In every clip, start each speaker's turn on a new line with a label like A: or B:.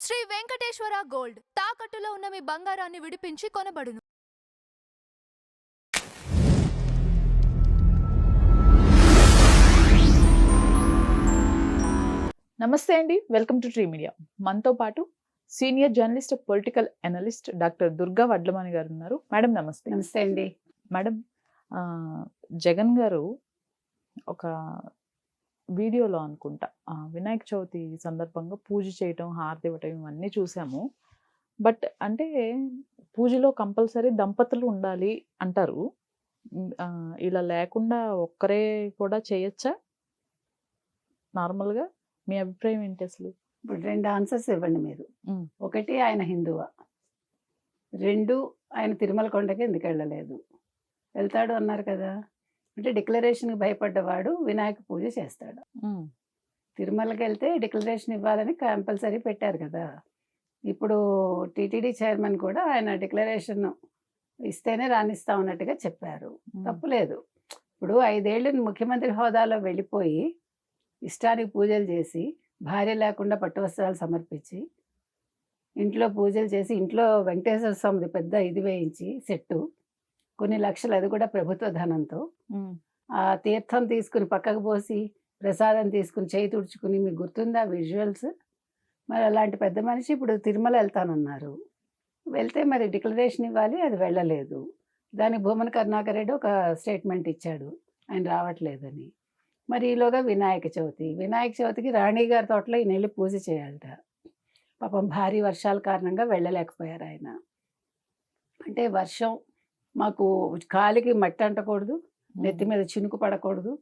A: Shri Venkateswara gold తాకట్టులో ఉన్న మీ బంగారాన్ని విడిపించి కొనబడును.
B: నమస్తే అండి, వెల్కమ్ టు ట్రీ మీడియా. మనతో పాటు senior journalist, political analyst doctor Durga Vadlamani గారు ఉన్నారు. మేడం నమస్తే.
C: నమస్తే అండి.
B: మేడం, జగన్ గారు ఒక వీడియోలో అనుకుంటా వినాయక చవితి సందర్భంగా పూజ చేయటం, హారతి ఇవ్వటం ఇవన్నీ చూసాము. బట్ అంటే పూజలో కంపల్సరీ దంపతులు ఉండాలి అంటారు. ఇలా లేకుండా ఒక్కరే కూడా చేయొచ్చా నార్మల్గా? మీ అభిప్రాయం ఏంటి అసలు?
C: ఇప్పుడు 2 ఆన్సర్స్ ఇవ్వండి మీరు. ఒకటి, ఆయన హిందువా? 2, ఆయన తిరుమల కొండకి ఎందుకు వెళ్ళలేదు? వెళ్తాడు అన్నారు కదా. అంటే డిక్లరేషన్కి భయపడ్డవాడు వినాయక పూజ చేస్తాడు. తిరుమలకి వెళ్తే డిక్లరేషన్ ఇవ్వాలని కంపల్సరీ పెట్టారు కదా. ఇప్పుడు టీటీడీ చైర్మన్ కూడా ఆయన డిక్లరేషన్ ఇస్తేనే రాణిస్తా ఉన్నట్టుగా చెప్పారు. తప్పులేదు. ఇప్పుడు 5 ఏళ్ళు ముఖ్యమంత్రి హోదాలో వెళ్ళిపోయి ఇష్టానికి పూజలు చేసి, భార్య లేకుండా పట్టు వస్త్రాలు సమర్పించి, ఇంట్లో పూజలు చేసి, ఇంట్లో వెంకటేశ్వర స్వామిది పెద్ద ఇది వేయించి సెట్టు, కొన్ని లక్షలు, అది కూడా ప్రభుత్వ ధనంతో, ఆ తీర్థం తీసుకుని పక్కకు పోసి ప్రసాదం తీసుకుని చేయి తుడుచుకుని, మీకు గుర్తుందా విజువల్స్? మరి అలాంటి పెద్ద మనిషి ఇప్పుడు తిరుమల వెళ్తానన్నారు. వెళ్తే మరి డిక్లరేషన్ ఇవ్వాలి, అది వెళ్ళలేదు. దానికి భూమన కరుణాకర్ రెడ్డి ఒక స్టేట్మెంట్ ఇచ్చాడు, ఆయన రావట్లేదని. మరి ఈలోగా వినాయక చవితికి రాణి గారి తోటలో ఈయన వెళ్ళి పూజ చేయాలట. పాపం భారీ వర్షాల కారణంగా వెళ్ళలేకపోయారు ఆయన. అంటే వర్షం మాకు కాలికి మట్టి అంటకూడదు, నెత్తి మీద చినుకు పడకూడదు,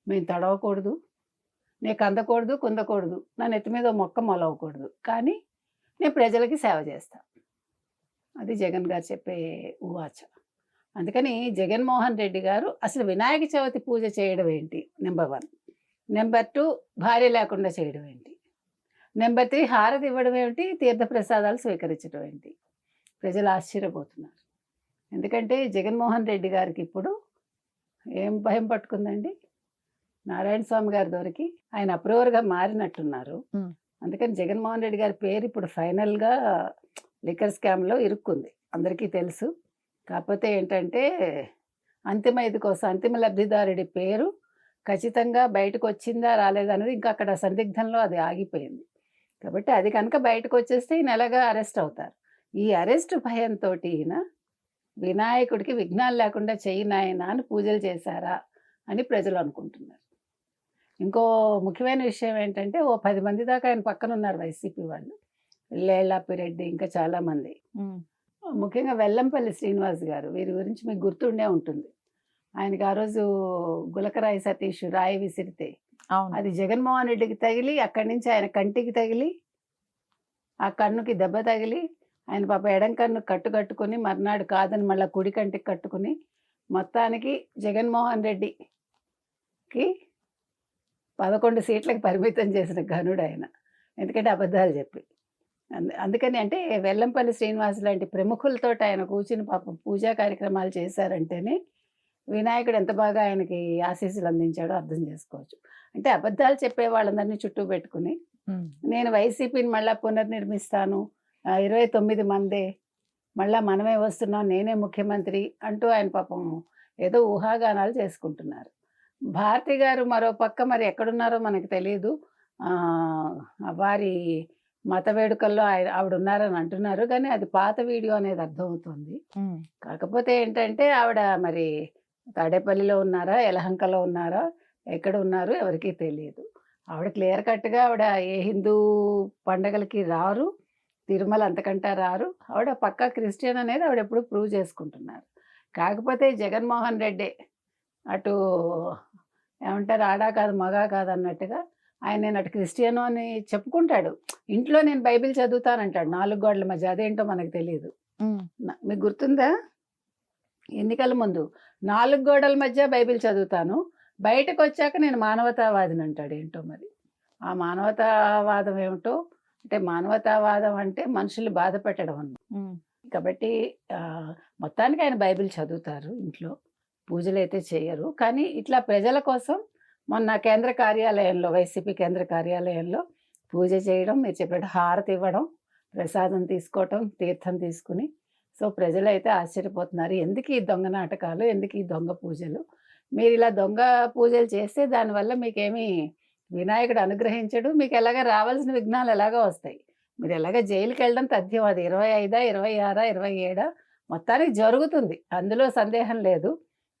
C: మేము తడవకూడదు, నీకు అందకూడదు, కుందకూడదు, నా నెత్తి మీద మొక్క మొలవకూడదు, కానీ నేను ప్రజలకి సేవ చేస్తాను. అది జగన్ గారు చెప్పే ఉవాచ. అందుకని జగన్మోహన్ రెడ్డి గారు అసలు వినాయక చవితి పూజ చేయడం ఏంటి, నెంబర్ 1. నెంబర్ 2, భార్య లేకుండా చేయడం ఏంటి. నెంబర్ 3, హారతి ఇవ్వడం ఏమిటి, తీర్థప్రసాదాలు స్వీకరించడం ఏంటి. ప్రజలు ఆశ్చర్యపోతున్నారు. ఎందుకంటే జగన్మోహన్ రెడ్డి గారికి ఇప్పుడు ఏం భయం పట్టుకుందండి? నారాయణ స్వామి గారి దొరికి ఆయన అప్రూవర్గా మారినట్టున్నారు. అందుకని జగన్మోహన్ రెడ్డి గారి పేరు ఇప్పుడు ఫైనల్గా లిక్కర్ స్కామ్లో ఇరుక్కుంది, అందరికీ తెలుసు. కాకపోతే ఏంటంటే అంతిమ ఇది కోసం, అంతిమ లబ్ధిదారుడి పేరు ఖచ్చితంగా బయటకు వచ్చిందా రాలేదా అనేది ఇంకా అక్కడ సందిగ్ధంలో అది ఆగిపోయింది. కాబట్టి అది కనుక బయటకు వచ్చేస్తే ఈయన ఎలాగా అరెస్ట్ అవుతారు. ఈ అరెస్ట్ భయంతో ఈయన వినాయకుడికి విఘ్నాలు లేకుండా చెయ్యినాయన అని పూజలు చేశారా అని ప్రజలు అనుకుంటున్నారు. ఇంకో ముఖ్యమైన విషయం ఏంటంటే, ఓ 10 మంది దాకా ఆయన పక్కన ఉన్నారు వైసీపీ వాళ్ళు, లేళ్లాపిరెడ్డి, ఇంకా చాలామంది. ముఖ్యంగా వెల్లంపల్లి శ్రీనివాస్ గారు, వీరి గురించి మీకు గుర్తుండే ఉంటుంది. ఆయనకి ఆ రోజు గులకరాయి సతీష్ రాయి విసిరితే అది జగన్మోహన్ రెడ్డికి తగిలి, అక్కడి నుంచి ఆయన కంటికి తగిలి, ఆ కన్నుకి దెబ్బ తగిలి, ఆయన పాప ఎడం కన్ను కట్టుకుని మర్నాడు కాదని మళ్ళీ కుడి కంటికి కట్టుకుని, మొత్తానికి జగన్మోహన్ రెడ్డికి 11 సీట్లకు పరిమితం చేసిన ఘనుడు ఆయన. ఎందుకంటే అబద్ధాలు చెప్పి. అందుకని అంటే వెల్లంపల్లి శ్రీనివాస్ లాంటి ప్రముఖులతో ఆయన కూర్చుని పాపం పూజా కార్యక్రమాలు చేశారంటేనే వినాయకుడు ఎంత బాగా ఆయనకి ఆశీస్సులు అందించాడో అర్థం చేసుకోవచ్చు. అంటే అబద్ధాలు చెప్పే వాళ్ళందరినీ చుట్టూ పెట్టుకుని, నేను వైసీపీని మళ్ళీ పునర్నిర్మిస్తాను, 29 మందే, మళ్ళీ మనమే వస్తున్నాం, నేనే ముఖ్యమంత్రి అంటూ ఆయన పాపం ఏదో ఊహాగానాలు చేసుకుంటున్నారు. భారతి గారు మరో పక్క మరి ఎక్కడున్నారో మనకు తెలియదు. వారి మత వేడుకల్లో ఆవిడ ఉన్నారని అంటున్నారు, కానీ అది పాత వీడియో అనేది అర్థమవుతుంది. కాకపోతే ఏంటంటే ఆవిడ మరి తాడేపల్లిలో ఉన్నారా, యలహంకలో ఉన్నారా, ఎక్కడ ఉన్నారు ఎవరికీ తెలియదు. ఆవిడ క్లియర్ కట్గా ఆవిడ ఏ హిందూ పండగలకి రారు, తిరుమల అంతకంటా రారు, ఆవిడ పక్కా క్రిస్టియన్ అనేది ఆవిడ ఎప్పుడు ప్రూవ్ చేసుకుంటున్నారు. కాకపోతే జగన్మోహన్ రెడ్డి అటు ఏమంటారు, ఆడా కాదు మగా కాదు అన్నట్టుగా ఆయన నేను అటు క్రిస్టియను అని చెప్పుకుంటాడు. ఇంట్లో నేను బైబిల్ చదువుతానంటాడు 4 గోడల మధ్య. అదేంటో మనకు తెలియదు. మీకు గుర్తుందా, ఎన్నికల ముందు 4 గోడల మధ్య బైబిల్ చదువుతాను, బయటకు వచ్చాక నేను మానవతావాదిని అంటాడు. ఏంటో మరి ఆ మానవతావాదం ఏమిటో. అంటే మానవతావాదం అంటే మనుషుల్ని బాధ పెట్టడం అన్న. కాబట్టి మొత్తానికి ఆయన బైబిల్ చదువుతారు, ఇంట్లో పూజలు అయితే చేయరు. కానీ ఇట్లా ప్రజల కోసం మొన్న కేంద్ర కార్యాలయంలో, వైసీపీ కేంద్ర కార్యాలయంలో పూజ చేయడం, మీరు చెప్పినట్టు హారతి ఇవ్వడం, ప్రసాదం తీసుకోవటం, తీర్థం తీసుకుని. సో ప్రజలైతే ఆశ్చర్యపోతున్నారు. ఎందుకు ఈ దొంగ నాటకాలు, ఎందుకు ఈ దొంగ పూజలు? మీరు ఇలా దొంగ పూజలు చేస్తే దానివల్ల మీకేమీ వినాయకుడు అనుగ్రహించడు. మీకు ఎలాగ రావాల్సిన విఘ్నాలు ఎలాగో వస్తాయి. మీరు ఎలాగ జైలుకి వెళ్ళడం తథ్యం. అది 25, 26, 27 మొత్తానికి జరుగుతుంది, అందులో సందేహం లేదు.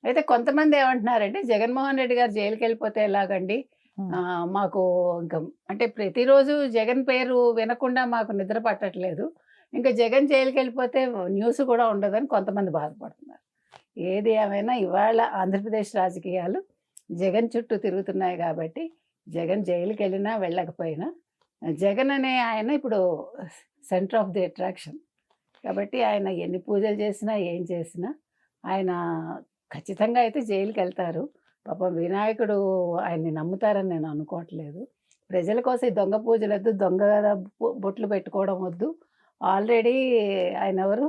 C: అయితే కొంతమంది ఏమంటున్నారంటే, జగన్మోహన్ రెడ్డి గారు జైలుకి వెళ్ళిపోతే ఎలాగండి, మాకు ఇంకా అంటే ప్రతిరోజు జగన్ పేరు వినకుండా మాకు నిద్ర పట్టట్లేదు, ఇంకా జగన్ జైలుకి వెళ్ళిపోతే న్యూస్ కూడా ఉండదని కొంతమంది బాధపడుతున్నారు. ఏది ఏమైనా ఇవాళ ఆంధ్రప్రదేశ్ రాజకీయాలు జగన్ చుట్టూ తిరుగుతున్నాయి కాబట్టి, జగన్ జైలుకి వెళ్ళినా వెళ్ళకపోయినా జగన్ అనే ఆయన ఇప్పుడు సెంటర్ ఆఫ్ ది అట్రాక్షన్. కాబట్టి ఆయన ఎన్ని పూజలు చేసినా ఏం చేసినా ఆయన ఖచ్చితంగా అయితే జైలుకి వెళ్తారు. పాపం వినాయకుడు ఆయన్ని నమ్ముతారని నేను అనుకోవట్లేదు. ప్రజల కోసం ఈ దొంగ పూజలు వద్దు, దొంగ బొట్లు పెట్టుకోవడం వద్దు. ఆల్రెడీ ఆయన ఎవరు,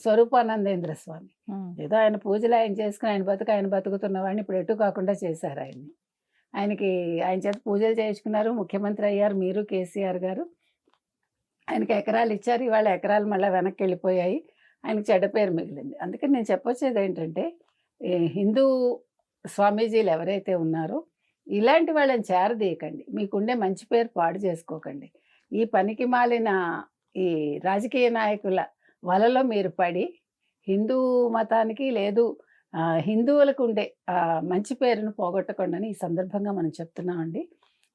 C: స్వరూపానందేంద్ర స్వామి, ఏదో ఆయన పూజలు ఆయన చేసుకుని ఆయన బతుకుతున్న వాడిని ఇప్పుడు ఎటు కాకుండా చేశారు ఆయన్ని. ఆయన చేత పూజలు చేయించుకున్నారు, ముఖ్యమంత్రి అయ్యారు మీరు, కేసీఆర్ గారు. ఆయనకి ఎకరాలు ఇచ్చారు, ఇవాళ ఎకరాలు మళ్ళీ వెనక్కి వెళ్ళిపోయాయి, ఆయనకి చెడ్డ పేరు మిగిలింది. అందుకని నేను చెప్పొచ్చేది ఏంటంటే, ఈ హిందూ స్వామీజీలు ఎవరైతే ఉన్నారో ఇలాంటి వాళ్ళని చేరదీయకండి, మీకుండే మంచి పేరు పాడు చేసుకోకండి. ఈ పనికి మాలిన ఈ రాజకీయ నాయకుల వలలో మీరు పడి హిందూ మతానికి లేదు హిందువులకు ఉండే మంచి పేరును పోగొట్టకుండా ఈ సందర్భంగా మనం చెప్తున్నామండి.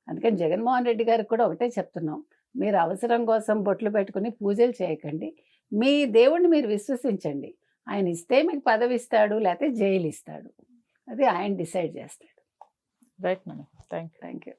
C: అందుకని జగన్మోహన్ రెడ్డి గారికి కూడా ఒకటే చెప్తున్నాం, మీరు అవసరం కోసం బొట్లు పెట్టుకుని పూజలు చేయకండి, మీ దేవుణ్ణి మీరు విశ్వసించండి. ఆయన ఇస్తే మీకు పదవి ఇస్తాడు, లేకపోతే జైలు ఇస్తాడు, అది ఆయన డిసైడ్ చేస్తాడు.
B: Right madam, thank you.
C: Thank you.